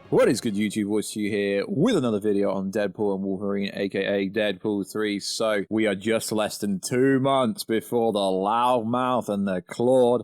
What is good, YouTube? Warstu here with another video on Deadpool and Wolverine, aka Deadpool 3. So we are just less than 2 months before the loudmouth and the clawed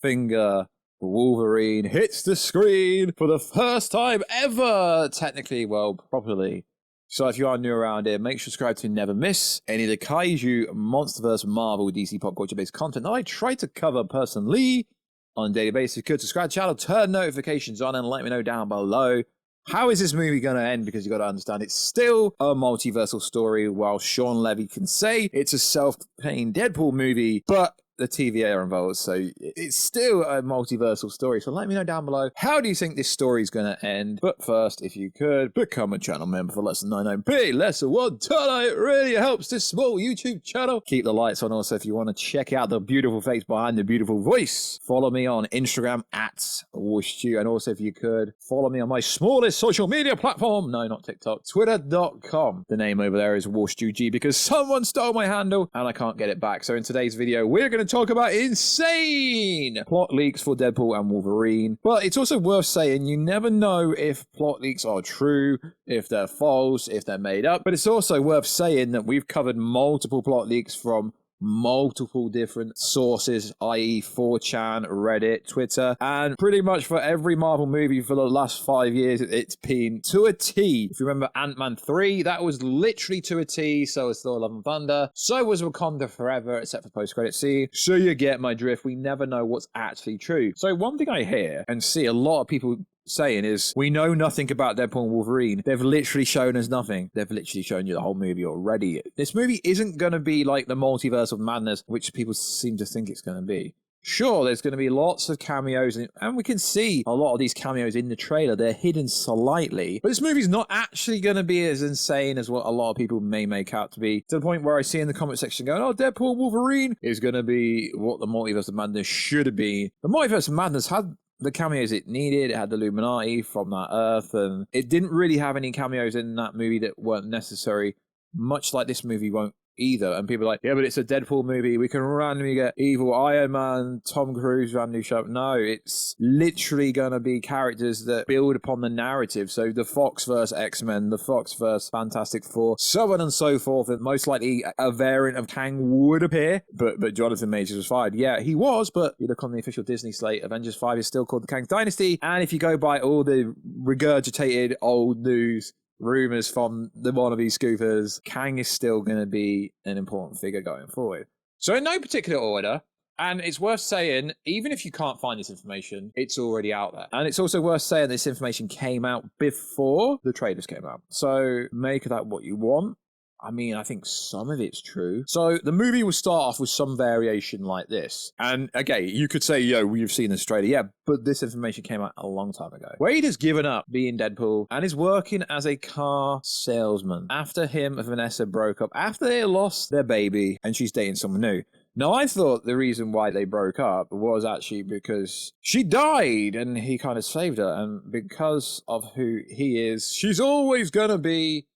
finger Wolverine hits the screen for the first time ever, technically, well, properly. So if you are new around here, make sure to subscribe to never miss any of the Kaiju, Monsterverse, Marvel, DC pop culture based content that I try to cover personally on a daily basis. If you could subscribe to the channel, turn notifications on, and let me know down below, how is this movie going to end? Because you got to understand, it's still a multiversal story, while Sean Levy can say it's a self-contained Deadpool movie, but the TVA are involved, so it's still a multiversal story. So let me know down below, how do you think this story is going to end? But first, if you could, become a channel member for less than 99p, less than $1. It really helps this small YouTube channel keep the lights on. Also, if you want to check out the beautiful face behind the beautiful voice, follow me on Instagram at Warstu. And also, if you could, follow me on my smallest social media platform, no, not TikTok, twitter.com. The name over there is WarstuG, because someone stole my handle and I can't get it back. So in today's video, we're going to talk about insane plot leaks for Deadpool and Wolverine. But it's also worth saying, you never know if plot leaks are true, if they're false, if they're made up. But it's also worth saying that we've covered multiple plot leaks from multiple different sources, i.e. 4chan, Reddit, Twitter, and pretty much for every Marvel movie for the last 5 years, it's been to a T. If you remember Ant-Man 3, that was literally to a T. So was Thor: Love and Thunder, so was Wakanda Forever, except for post-credit scene. So you get my drift. We never know what's actually true. So one thing I hear and see a lot of people saying is, we know nothing about Deadpool and Wolverine. They've literally shown us nothing. They've literally shown you the whole movie already. This movie isn't going to be like the multiverse of madness, which people seem to think it's going to be. Sure, there's going to be lots of cameos, and we can see a lot of these cameos in the trailer. They're hidden slightly, but this movie's not actually going to be as insane as what a lot of people may make out to be, to the point where I see in the comment section going, oh, Deadpool Wolverine is going to be what the multiverse of madness should have been. The multiverse of madness had the cameos it needed. It had the Illuminati from that Earth, and it didn't really have any cameos in that movie that weren't necessary, much like this movie won't either. And people are like, yeah, but it's a Deadpool movie, we can randomly get evil Iron Man, Tom Cruise randomly show up. No, it's literally gonna be characters that build upon the narrative. So the Foxverse X-Men, the Foxverse Fantastic Four, so on and so forth, and most likely a variant of Kang would appear. But Jonathan Majors was fired. Yeah, he was, but you look on the official Disney slate, Avengers 5 is still called the Kang Dynasty, and if you go by all the regurgitated old news rumors from the wannabe scoopers, Kang is still going to be an important figure going forward. So in no particular order, and it's worth saying, even if you can't find this information, it's already out there. And it's also worth saying this information came out before the trailers came out. So make of that what you want. I mean, I think some of it's true. So the movie will start off with some variation like this. And again, you could say, yo, we've seen this trailer. Yeah, but this information came out a long time ago. Wade has given up being Deadpool and is working as a car salesman after him and Vanessa broke up, after they lost their baby and she's dating someone new. Now, I thought the reason why they broke up was actually because she died and he kind of saved her. And because of who he is, she's always going to be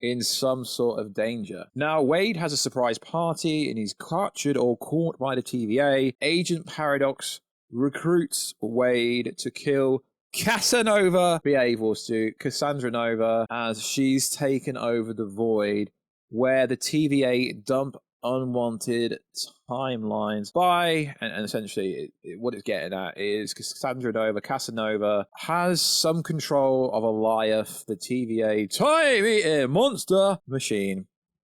in some sort of danger. Now, Wade has a surprise party and he's captured or caught by the TVA. Agent Paradox recruits Wade to kill Casanova, behave Warstu, Cassandra Nova, as she's taken over the void where the TVA dump unwanted timelines by, and essentially what it's getting at is Casanova has some control of a Goliath, the TVA time-eating monster machine,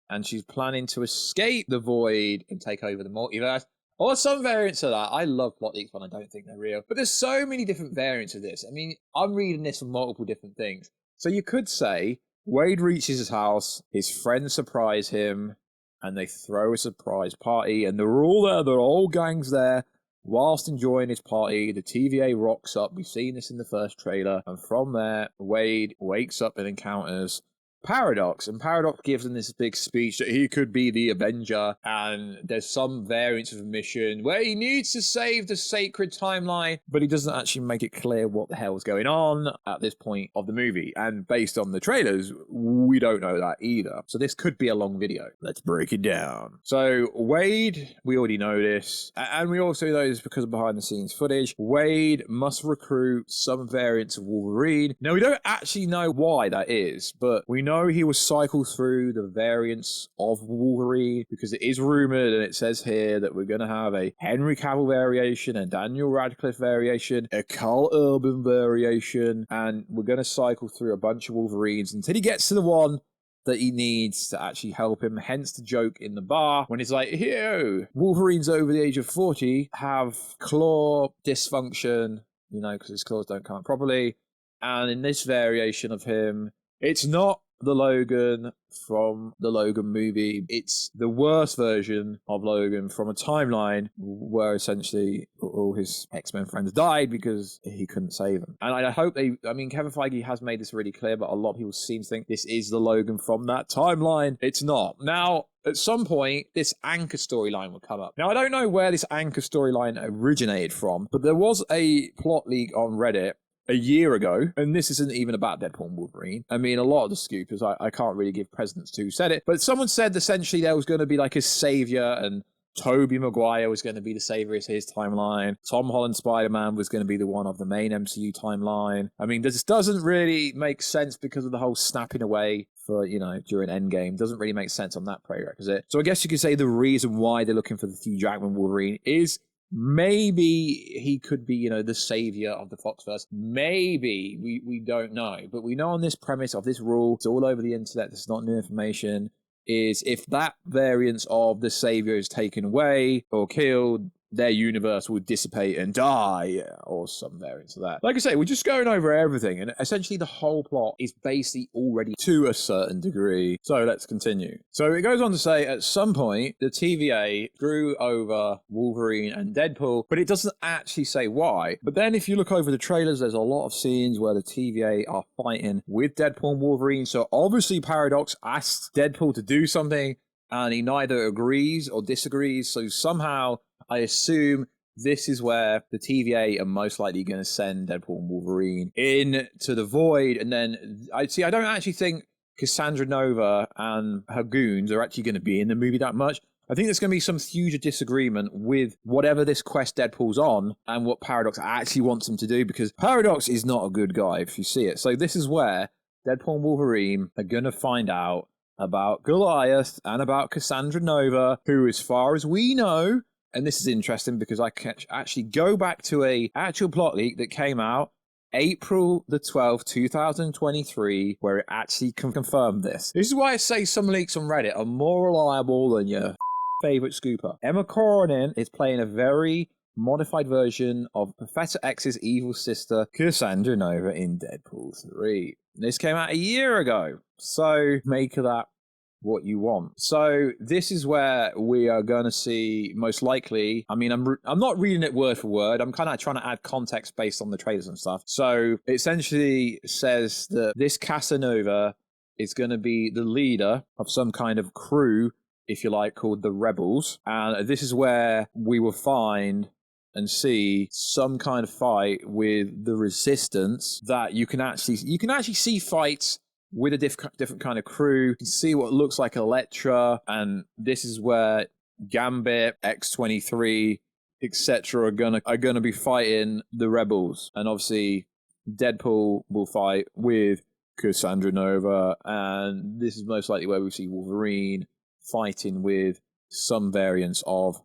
and she's planning to escape the void and take over the multiverse, or some variants of that. I love plot leaks when I don't think they're real, but there's so many different variants of this. I mean, I'm reading this from multiple different things. So you could say Wade reaches his house, his friends surprise him, and they throw a surprise party, and they're all there, the whole gang's there. Whilst enjoying his party, the TVA rocks up. We've seen this in the first trailer. And from there, Wade wakes up and encounters Paradox, and Paradox gives them this big speech that he could be the Avenger, and there's some variance of a mission where he needs to save the sacred timeline, but he doesn't actually make it clear what the hell's going on at this point of the movie. And based on the trailers, we don't know that either. So this could be a long video. Let's break it down. So Wade, we already know this, and we also know this because of behind the scenes footage. Wade must recruit some variants of Wolverine. Now, we don't actually know why that is, but we know he will cycle through the variants of Wolverine because it is rumored, and it says here that we're going to have a Henry Cavill variation, a Daniel Radcliffe variation, a Carl Urban variation, and we're going to cycle through a bunch of Wolverines until he gets to the one that he needs to actually help him. Hence the joke in the bar when he's like, yo, Wolverines over the age of 40 have claw dysfunction, you know, because his claws don't come out properly. And in this variation of him, it's not the Logan from the Logan movie. It's the worst version of Logan from a timeline where essentially all his X-Men friends died because he couldn't save them. And I hope I mean, Kevin Feige has made this really clear, but a lot of people seem to think this is the Logan from that timeline. It's not. Now, at some point, this anchor storyline will come up. Now, I don't know where this anchor storyline originated from, but there was a plot leak on Reddit a year ago, and this isn't even about Deadpool and Wolverine. I mean, a lot of the scoopers, I can't really give precedence to who said it, but someone said essentially there was going to be like a savior, and Tobey Maguire was going to be the savior of his timeline. Tom Holland Spider-Man was going to be the one of the main MCU timeline. I mean, this doesn't really make sense because of the whole snapping away for, you know, during Endgame. Doesn't really make sense on that prerequisite. So I guess you could say the reason why they're looking for the Hugh Jackman Wolverine is maybe he could be, you know, the savior of the Foxverse. Maybe. We don't know. But we know on this premise of this rule, it's all over the internet, this is not new information, is if that variance of the savior is taken away or killed, their universe will dissipate and die, or some variance of that. Like I say, we're just going over everything, and essentially the whole plot is basically already to a certain degree. So let's continue. So it goes on to say, at some point, the TVA screw over Wolverine and Deadpool, but it doesn't actually say why. But then if you look over the trailers, there's a lot of scenes where the TVA are fighting with Deadpool and Wolverine. So obviously Paradox asks Deadpool to do something, and he neither agrees or disagrees. So somehow, I assume this is where the TVA are most likely going to send Deadpool and Wolverine into the void. And then, I don't actually think Cassandra Nova and her goons are actually going to be in the movie that much. I think there's going to be some huge disagreement with whatever this quest Deadpool's on and what Paradox actually wants him to do, because Paradox is not a good guy if you see it. So this is where Deadpool and Wolverine are going to find out about Goliath and about Cassandra Nova, who, as far as we know, and this is interesting because I can actually go back to a actual plot leak that came out April the 12th, 2023, where it actually confirmed this. This is why I say some leaks on Reddit are more reliable than your favorite scooper. Emma Corrin is playing a very modified version of Professor X's evil sister, Cassandra Nova, in Deadpool 3. This came out a year ago, so make of that what you want. So this is where we are going to see, most likely, I mean, I'm not reading it word for word, I'm kind of trying to add context based on the trailers and stuff. So it essentially says that this Casanova is going to be the leader of some kind of crew, if you like, called the Rebels, and this is where we will find and see some kind of fight with the Resistance that you can actually see fights with a different kind of crew. You can see what looks like Elektra, and this is where Gambit, X-23, etc. are gonna be fighting the Rebels, and obviously Deadpool will fight with Cassandra Nova, and this is most likely where we see Wolverine fighting with some variants of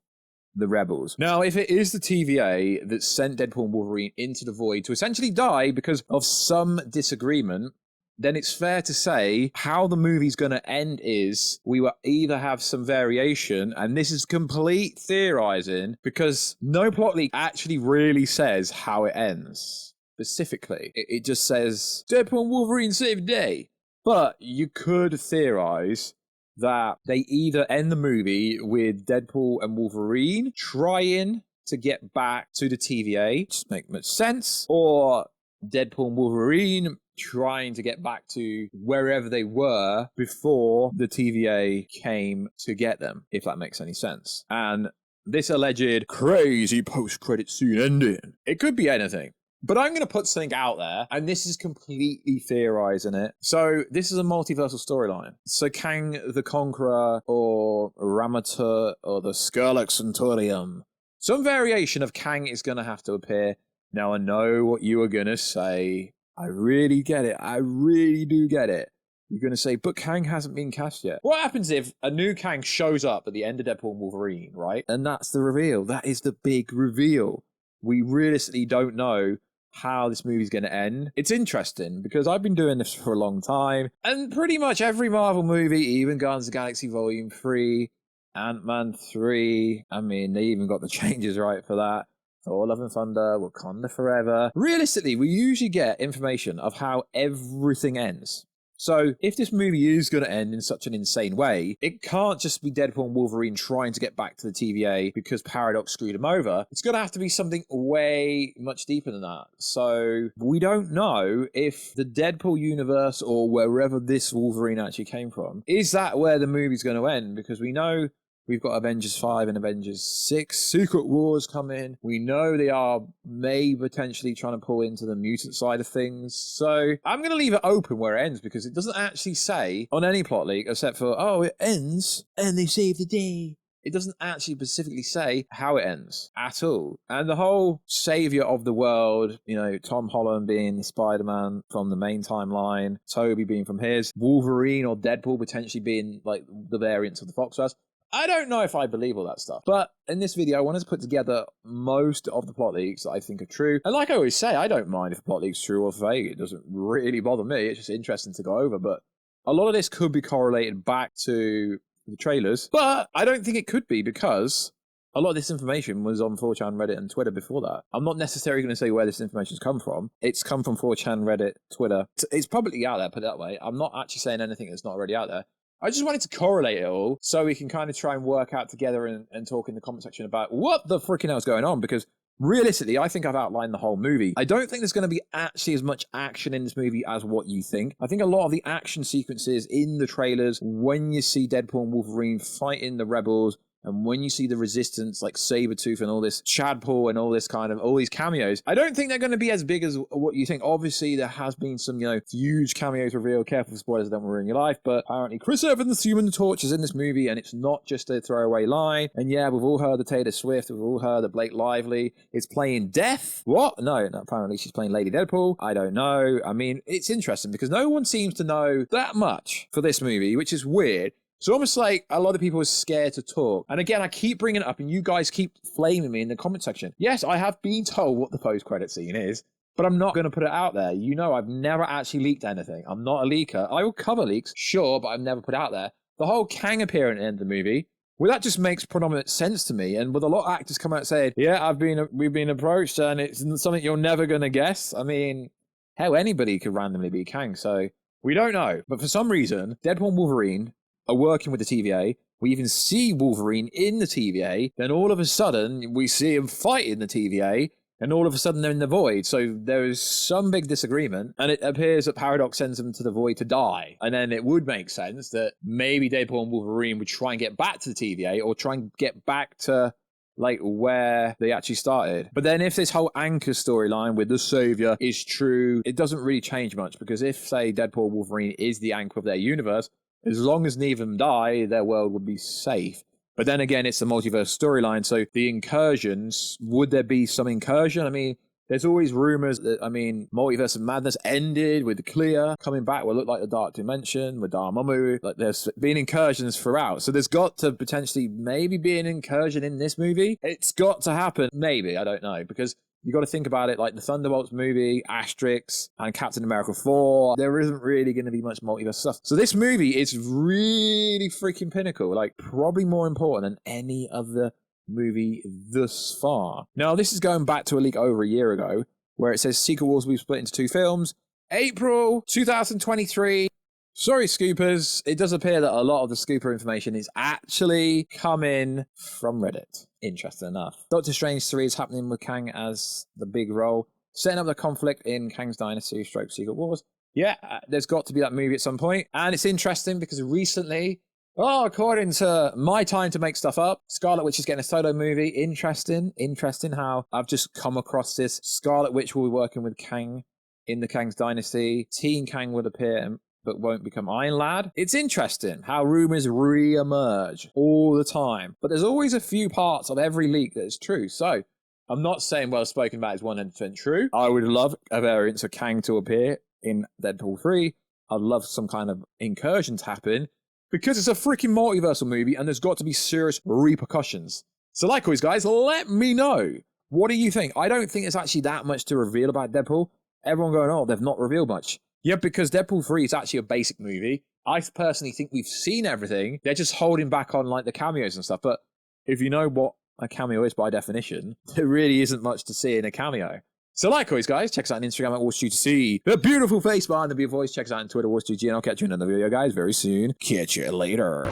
the Rebels. Now, if it is the TVA that sent Deadpool and Wolverine into the void to essentially die because of some disagreement, then it's fair to say how the movie's going to end is we will either have some variation, and this is complete theorizing because no plot leak actually really says how it ends specifically. It just says Deadpool and Wolverine save the day. But you could theorize that they either end the movie with Deadpool and Wolverine trying to get back to the TVA, which makes much sense, or Deadpool and Wolverine trying to get back to wherever they were before the TVA came to get them, if that makes any sense. And this alleged crazy post-credit scene ending, it could be anything. But I'm going to put something out there, and this is completely theorizing it. So this is a multiversal storyline. So Kang the Conqueror, or Ramatut, or the Skrillex Centurion, some variation of Kang is going to have to appear. Now, I know what you are going to say. I really get it. I really do get it. You're going to say, but Kang hasn't been cast yet. What happens if a new Kang shows up at the end of Deadpool and Wolverine, right? And that's the reveal. That is the big reveal. We realistically don't know how this movie's going to end. It's interesting because I've been doing this for a long time, and pretty much every Marvel movie, even Guardians of the Galaxy Volume 3, Ant-Man 3, I mean, they even got the changes right for that. Thor, Love and Thunder, Wakanda Forever. Realistically, we usually get information of how everything ends. So if this movie is going to end in such an insane way, it can't just be Deadpool and Wolverine trying to get back to the TVA because Paradox screwed them over. It's going to have to be something way much deeper than that. So we don't know if the Deadpool universe, or wherever this Wolverine actually came from, is that where the movie's going to end? Because we know we've got Avengers 5 and Avengers 6. Secret Wars coming. We know they are potentially trying to pull into the mutant side of things. So I'm going to leave it open where it ends, because it doesn't actually say on any plot leak, except for, oh, it ends and they save the day. It doesn't actually specifically say how it ends at all. And the whole savior of the world, you know, Tom Holland being the Spider-Man from the main timeline, Toby being from his, Wolverine or Deadpool potentially being like the variants of the Foxverse. I don't know if I believe all that stuff, but in this video, I wanted to put together most of the plot leaks that I think are true. And like I always say, I don't mind if a plot leak's true or fake. It doesn't really bother me. It's just interesting to go over. But a lot of this could be correlated back to the trailers, but I don't think it could be, because a lot of this information was on 4chan, Reddit, and Twitter before that. I'm not necessarily going to say where this information's come from. It's come from 4chan, Reddit, Twitter. It's publicly out there, put it that way. I'm not actually saying anything that's not already out there. I just wanted to correlate it all so we can kind of try and work out together and talk in the comment section about what the freaking hell is going on, because realistically, I think I've outlined the whole movie. I don't think there's going to be actually as much action in this movie as what you think. I think a lot of the action sequences in the trailers, when you see Deadpool and Wolverine fighting the rebels, and when you see the Resistance, like Sabretooth and all this Chadpool and all this kind of, all these cameos, I don't think they're going to be as big as what you think. Obviously, there has been some, you know, huge cameos revealed. Careful for spoilers, don't ruin your life. But apparently, Chris Evans' Human Torch is in this movie, and it's not just a throwaway line. And yeah, we've all heard of Taylor Swift. We've all heard that Blake Lively is playing Death. What? No, apparently she's playing Lady Deadpool. I don't know. I mean, it's interesting because no one seems to know that much for this movie, which is weird. So almost like a lot of people are scared to talk. And again, I keep bringing it up and you guys keep flaming me in the comment section. Yes, I have been told what the post-credit scene is, but I'm not going to put it out there. You know, I've never actually leaked anything. I'm not a leaker. I will cover leaks, sure, but I've never put it out there. The whole Kang appearance in the movie, well, that just makes predominant sense to me. And with a lot of actors come out saying, yeah, we've been approached and it's something you're never going to guess. I mean, hell, anybody could randomly be Kang. So we don't know. But for some reason, Deadpool and Wolverine are working with the TVA. We even see Wolverine in the TVA. Then all of a sudden, we see him fight in the TVA. And all of a sudden, they're in the Void. So there is some big disagreement. And it appears that Paradox sends them to the Void to die. And then it would make sense that maybe Deadpool and Wolverine would try and get back to the TVA, or try and get back to like where they actually started. But then if this whole anchor storyline with the savior is true, it doesn't really change much, because if, say, Deadpool and Wolverine is the anchor of their universe, as long as neither of them die, their world would be safe. But then again, it's the multiverse storyline, so the incursions, would there be some incursion? I mean, there's always rumors that, I mean, Multiverse of Madness ended with Clea coming back will look like the Dark Dimension with Dormammu. Like, there's been incursions throughout. So there's got to potentially maybe be an incursion in this movie. It's got to happen. Maybe, I don't know, because you got to think about it like the Thunderbolts movie, Asterix, and Captain America 4. There isn't really going to be much multiverse stuff. So this movie is really freaking pinnacle. Like, probably more important than any other movie thus far. Now, this is going back to a leak over a year ago, where it says Secret Wars will be split into 2 films. April 2023. Sorry, Scoopers. It does appear that a lot of the Scooper information is actually coming from Reddit. Interesting enough. Doctor Strange 3 is happening with Kang as the big role, setting up the conflict in Kang's Dynasty / Secret Wars. yeah, there's got to be that movie at some point. And it's interesting because recently, oh, according to my time to make stuff up, Scarlet Witch is getting a solo movie. Interesting how I've just come across this. Scarlet Witch will be working with Kang in the Kang's Dynasty. Teen Kang will appear but won't become Iron Lad. It's interesting how rumors re-emerge all the time. But there's always a few parts of every leak that is true. So I'm not saying well spoken about is 100% true. I would love a variant of Kang to appear in Deadpool 3. I'd love some kind of incursion to happen because it's a freaking multiversal movie and there's got to be serious repercussions. So like always, guys, let me know. What do you think? I don't think it's actually that much to reveal about Deadpool. Everyone going, oh, they've not revealed much. Yeah, because Deadpool 3 is actually a basic movie. I personally think we've seen everything. They're just holding back on like the cameos and stuff. But if you know what a cameo is by definition, there really isn't much to see in a cameo. So like always, guys, check us out on Instagram at Warstu to see the beautiful face behind the beautiful voice. Check us out on Twitter, Warstu G, and I'll catch you in another video, guys, very soon. Catch you later.